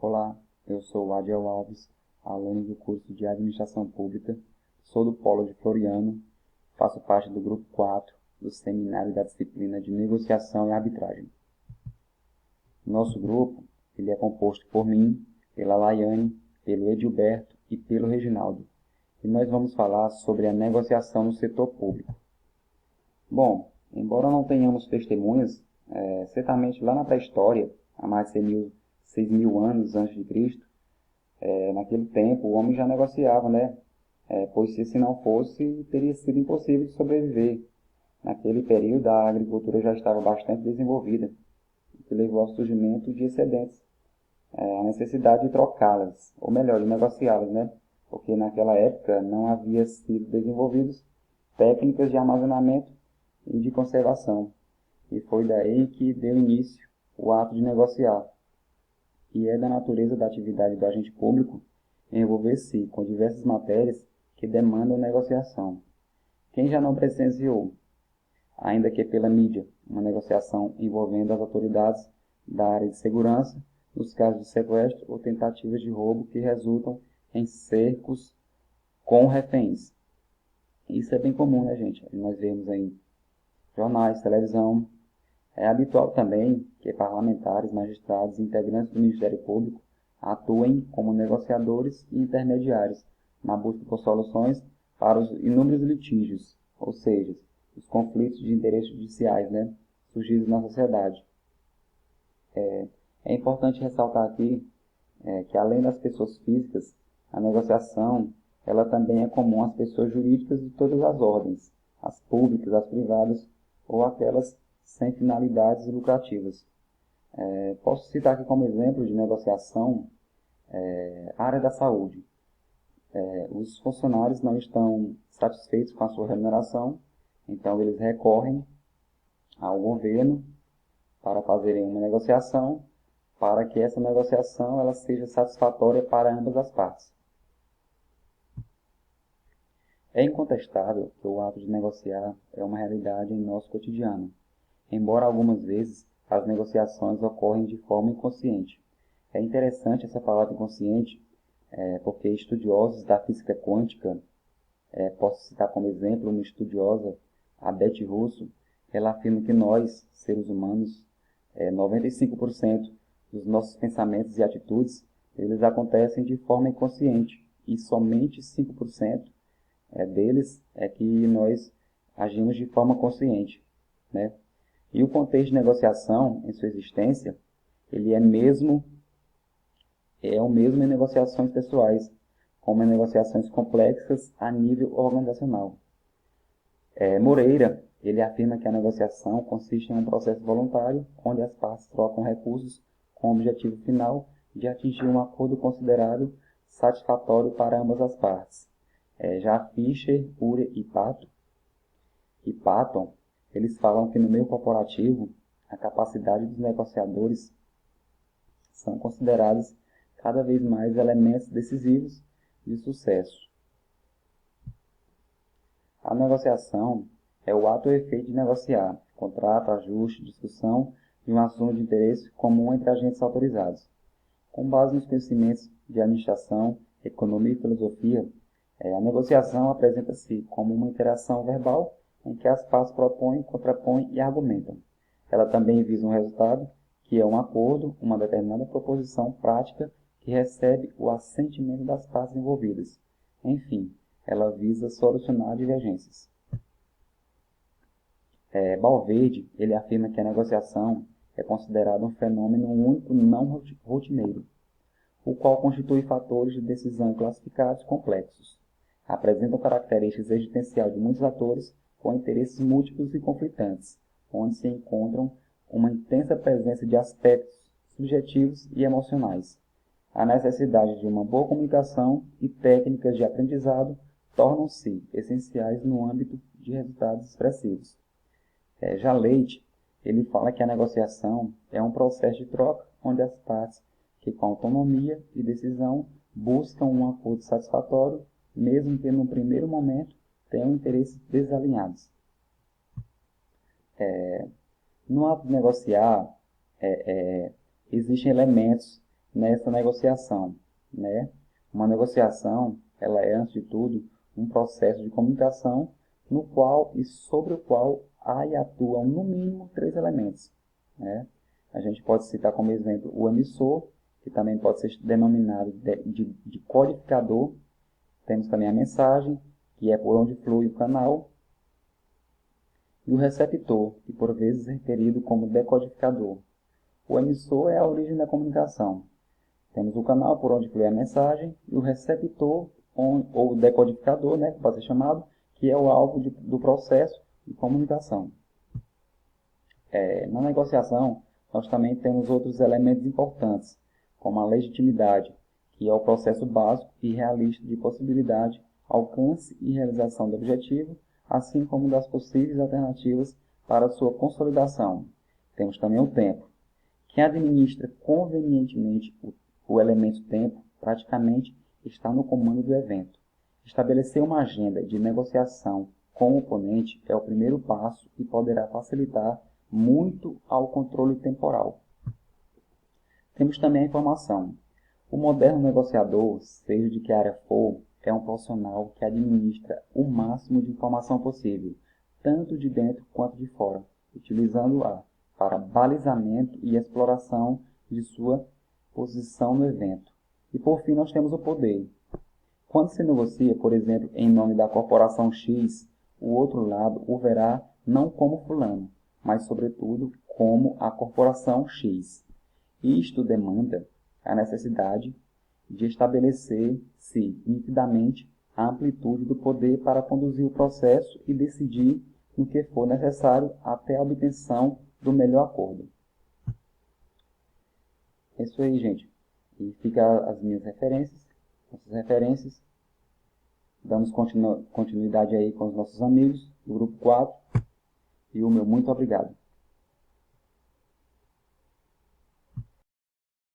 Olá, eu sou o Adiel Alves, aluno do curso de Administração Pública, sou do Polo de Floriano, faço parte do grupo 4 do seminário da disciplina de Negociação e Arbitragem. Nosso grupo ele é composto por mim, pela Laiane, pelo Edilberto e pelo Reginaldo, e nós vamos falar sobre a negociação no setor público. Bom, embora não tenhamos testemunhas, certamente lá na pré-história, há mais de 6.000 anos antes de Cristo, naquele tempo o homem já negociava, né? Pois se não fosse, teria sido impossível de sobreviver. Naquele período a agricultura já estava bastante desenvolvida, o que levou ao surgimento de excedentes, a necessidade de trocá-las, ou melhor, de negociá-las, né? Porque naquela época não havia sido desenvolvidas técnicas de armazenamento e de conservação. E foi daí que deu início o ato de negociar. E é da natureza da atividade do agente público envolver-se com diversas matérias que demandam negociação. Quem já não presenciou, ainda que pela mídia, uma negociação envolvendo as autoridades da área de segurança, nos casos de sequestro ou tentativas de roubo que resultam em cercos com reféns? Isso é bem comum, né, gente? Nós vemos aí jornais, televisão. É habitual também que parlamentares, magistrados e integrantes do Ministério Público atuem como negociadores e intermediários na busca por soluções para os inúmeros litígios, ou seja, os conflitos de interesses judiciais, né, surgidos na sociedade. É importante ressaltar aqui que além das pessoas físicas, a negociação ela também é comum às pessoas jurídicas de todas as ordens, as públicas, as privadas ou aquelas sem finalidades lucrativas. Posso citar aqui como exemplo de negociação a área da saúde. Os funcionários não estão satisfeitos com a sua remuneração, então eles recorrem ao governo para fazerem uma negociação, para que essa negociação ela seja satisfatória para ambas as partes. É incontestável que o ato de negociar é uma realidade em nosso cotidiano, embora algumas vezes as negociações ocorrem de forma inconsciente. É interessante essa palavra inconsciente, porque estudiosos da física quântica, posso citar como exemplo uma estudiosa, a Betty Russo, ela afirma que nós, seres humanos, 95% dos nossos pensamentos e atitudes, eles acontecem de forma inconsciente, e somente 5% deles é que nós agimos de forma consciente, né? E o contexto de negociação, em sua existência, ele é o mesmo em negociações pessoais, como em negociações complexas a nível organizacional. Moreira, ele afirma que a negociação consiste em um processo voluntário, onde as partes trocam recursos com o objetivo final de atingir um acordo considerado satisfatório para ambas as partes. Já Fischer, Urer e Patton, eles falam que no meio corporativo, a capacidade dos negociadores são considerados cada vez mais elementos decisivos de sucesso. A negociação é o ato ou efeito de negociar, contrato, ajuste, discussão de um assunto de interesse comum entre agentes autorizados. Com base nos conhecimentos de administração, economia e filosofia, a negociação apresenta-se como uma interação verbal em que as partes propõem, contrapõem e argumentam. Ela também visa um resultado, que é um acordo, uma determinada proposição prática que recebe o assentimento das partes envolvidas. Enfim, ela visa solucionar divergências. Valverde, ele afirma que a negociação é considerada um fenômeno único não rotineiro, o qual constitui fatores de decisão classificados complexos. Apresentam características existenciais de muitos atores com interesses múltiplos e conflitantes, onde se encontram uma intensa presença de aspectos subjetivos e emocionais. A necessidade de uma boa comunicação e técnicas de aprendizado tornam-se essenciais no âmbito de resultados expressivos. Já Leite, ele fala que a negociação é um processo de troca onde as partes que com autonomia e decisão buscam um acordo satisfatório, mesmo que no primeiro momento tenham interesses desalinhados. No ato de negociar, existem elementos nessa negociação, né? Uma negociação, ela é, antes de tudo, um processo de comunicação no qual e sobre o qual há e atuam, no mínimo, três elementos, né? A gente pode citar como exemplo o emissor, que também pode ser denominado de codificador. Temos também a mensagem, que é por onde flui o canal, e o receptor, que por vezes é referido como decodificador. O emissor é a origem da comunicação. Temos o canal por onde flui a mensagem e o receptor, ou decodificador, né, que pode ser chamado, que é o alvo do processo de comunicação. Na negociação, nós também temos outros elementos importantes, como a legitimidade, que é o processo básico e realista de possibilidade, alcance e realização do objetivo, assim como das possíveis alternativas para sua consolidação. Temos também o tempo. Quem administra convenientemente o elemento tempo, praticamente está no comando do evento. Estabelecer uma agenda de negociação com o oponente é o primeiro passo e poderá facilitar muito ao controle temporal. Temos também a informação. O moderno negociador, seja de que área for, é um profissional que administra o máximo de informação possível, tanto de dentro quanto de fora, utilizando-a para balizamento e exploração de sua posição no evento. E por fim nós temos o poder. Quando se negocia, por exemplo, em nome da corporação X, o outro lado o verá não como fulano, mas sobretudo como a corporação X. Isto demanda a necessidade de estabelecer-se nitidamente a amplitude do poder para conduzir o processo e decidir no que for necessário até a obtenção do melhor acordo. É isso aí, gente. E fica as minhas referências, nossas referências. Damos continuidade aí com os nossos amigos do grupo 4. E o meu muito obrigado.